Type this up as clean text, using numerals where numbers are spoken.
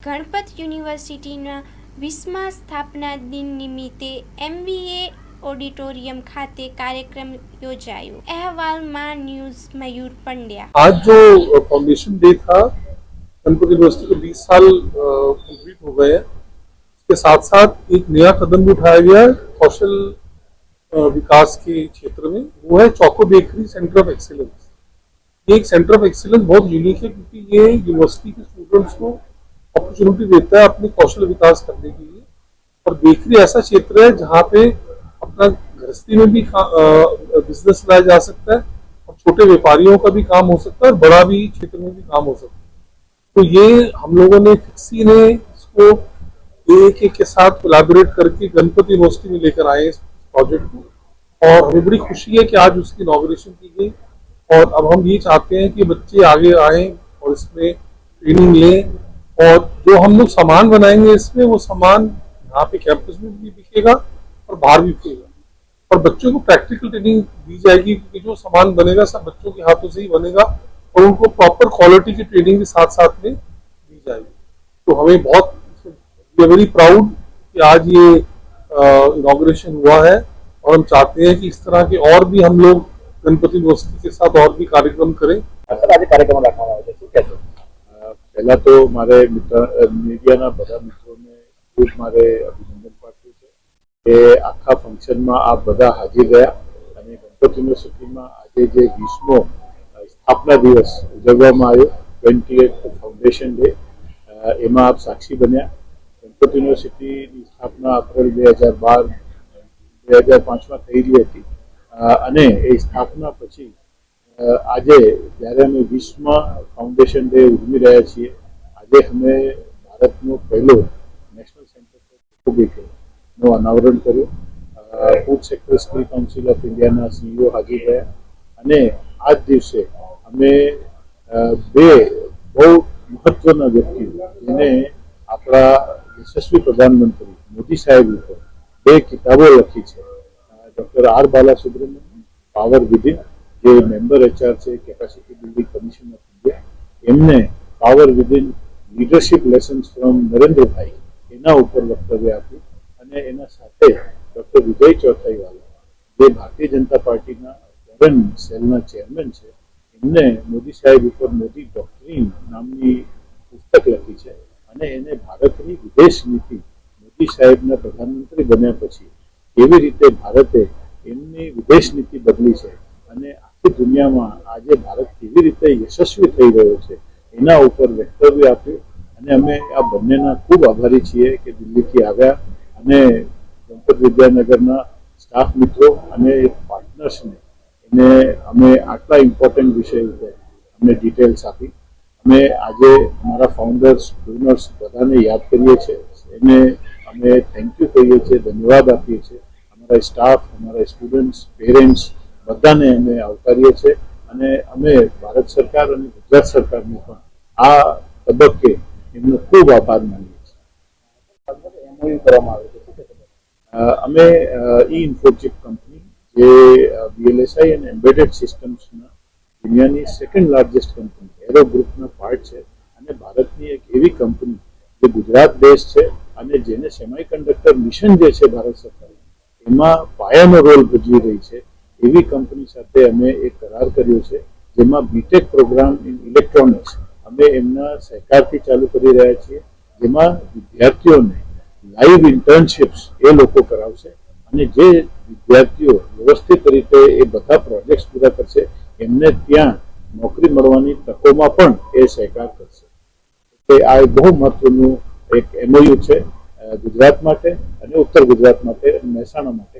ગણપત યુનિવર્સિટીના 20મા સ્થાપના દિન નિમિત્તે MBA ऑडिटोरियम खाते कार्यक्रम योजायो। अहवाल માં न्यूज मयूर पंड्या। आज जो फाउंडेशन डे था, गणपत यूनिवर्सिटी को 20 साल कंप्लीट हो गए हैं। इसके साथ साथ एक नया कदम भी उठाया गया है कौशल विकास के क्षेत्र में, वो है चौको बेकरी सेंटर ऑफ एक्सीलेंस। ये एक सेंटर ऑफ एक्सीलेंस बहुत यूनिक है क्योंकि ये यूनिवर्सिटी के स्टूडेंट्स को अपॉर्चुनिटी देता है अपने कौशल विकास करने के लिए। और बेकरी ऐसा क्षेत्र है जहाँ पे अपना गृहस्थी में भी बिजनेस लाया जा सकता है और छोटे व्यापारियों का भी काम हो सकता है और बड़ा भी क्षेत्र में भी काम हो सकता है। तो ये हम लोगों ने फिक्सी ने इसको एक के साथ कोलैबोरेट करके गणपत यूनिवर्सिटी में लेकर आए इस प्रोजेक्ट को, और हमें बड़ी खुशी है कि आज उसकी इनॉग्रेशन की गई। और अब हम ये चाहते हैं कि बच्चे आगे आए और इसमें ट्रेनिंग लें, और जो हम लोग सामान बनाएंगे इसमें, वो सामान यहाँ पे कैंपस में भी बिकेगा और बाहर भी बिकेगा। और बच्चों को प्रैक्टिकल ट्रेनिंग दी जाएगी क्योंकि जो सामान बनेगा सब बच्चों के हाथों से ही बनेगा और उनको प्रॉपर क्वालिटी की ट्रेनिंग भी साथ साथ में दी जाएगी। तो हमें बहुत वेरी प्राउड कि आज ये इनॉग्रेशन हुआ है, और हम चाहते हैं कि इस तरह के और भी हम लोग गणपत यूनिवर्सिटी के साथ और भी कार्यक्रम करें। सर, आज कार्यक्रम रखा है कैसे? पहला तो मारे मीडिया બધા મિત્રોને ખૂબ મારે અભિનંદન પાઠવું છે કે આખા ફંક્શનમાં આપ બધા હાજર રહ્યા અને ગણપત યુનિવર્સિટીમાં આજે જે 20મો સ્થાપના દિવસ ઉજવવામાં આવ્યો 28th ફાઉન્ડેશન ડે, એમાં આપ સાક્ષી બન્યા। ગણપત યુનિવર્સિટીની સ્થાપના એપ્રિલ 2005માં થઈ રહી હતી અને એ સ્થાપના પછી આજે જ્યારે અમે 20મા ફાઉન્ડેશન ડે ઉજવી રહ્યા છીએ, આજે અમે ભારતનો પહેલો નેશનલ સેન્ટર ફોર બેકરીનું અનાવરણ કર્યું। Food sector skill council of ઇન્ડિયાના CEO હાજર રહ્યા અને આ જ દિવસે અમે બે બહુ મહત્વના વ્યક્તિઓ જેને આપણા યશસ્વી પ્રધાનમંત્રી મોદી સાહેબ ઉપર બે કિતાબો લખી છે, doctor R Balasubramaniam, power within, જે મેમ્બર HR છે capacity building commission of India, એમને power within leadership lessons from Narendrabhai એના ઉપર વક્તવ્ય આપ્યું। અને એના સાથે ડૉક્ટર વિજય ચૌથાઈવાલા, જે ભારતીય જનતા પાર્ટીના ફોરેન સેલના ચેરમેન છે, એમને મોદી સાહેબ ઉપર મોદી ડોક્ટ્રીન નામની પુસ્તક લખી છે અને એને ભારતની વિદેશ નીતિ મોદી સાહેબના પ્રધાનમંત્રી બન્યા પછી કેવી રીતે ભારતે એમની વિદેશ નીતિ બદલી છે અને આખી દુનિયામાં આજે ભારત કેવી રીતે યશસ્વી થઈ રહ્યો છે એના ઉપર વક્તવ્ય આપ્યું। અને અમે આ બંનેના ખૂબ આભારી છીએ કે દિલ્હીથી આવ્યા અને ગણપત વિદ્યાનગરના સ્ટાફ મિત્રો અને પાર્ટનર્સને એને અમે આટલા ઇમ્પોર્ટન્ટ વિષય ઉપર અમને ડિટેલ્સ આપી। અમે આજે અમારા ફાઉન્ડર્સ ડોનર્સ બધાને યાદ કરીએ છીએ, એને અમે થેન્ક યુ કહીએ છીએ, ધન્યવાદ આપીએ છીએ। અમારા સ્ટાફ, અમારા સ્ટુડન્ટ્સ, પેરેન્ટ્સ બધાને અમે આવકારીએ છીએ અને અમે ભારત સરકાર અને ગુજરાત સરકારને પણ આ તબક્કે એમનો ખૂબ આભાર માનીએ છીએ। MOU કરવામાં આવે છે, શું છે? અમે ઇન્ફોચિપ કંપની જે BLSI અને એમ્બેડેડ સિસ્ટમ્સના દુનિયાની સેકન્ડ લાર્જેસ્ટ કંપની એરો ગ્રુપના પાર્ટ છે અને ભારતની એક એવી કંપની જે ગુજરાત બેઝ છે અને જેને સેમિકન્ડક્ટર મિશન જે છે ભારત સરકાર એમાં પાયાનો રોલ ભજવી રહી છે, એવી કંપની સાથે અમે એક કરાર કર્યો છે જેમાં બીટેક પ્રોગ્રામ ઇન ઇલેક્ટ્રોનિક્સ અમે એમના સહકારથી ચાલુ કરી રહ્યા છીએ, જેમાં વિદ્યાર્થીઓને લાઈવ ઇન્ટર્નશિપ્સ એ લોકો કરાવશે અને જે વિદ્યાર્થીઓ વ્યવસ્થિત રીતે એ બધા પ્રોજેક્ટ્સ પૂરા કરશે એમને ત્યાં નોકરી મળવાની તકોમાં પણ એ સહકાર કરશે। એટલે આ એક બહુ મહત્વનું એક MOU છે ગુજરાત માટે અને ઉત્તર ગુજરાત માટે, મહેસાણા માટે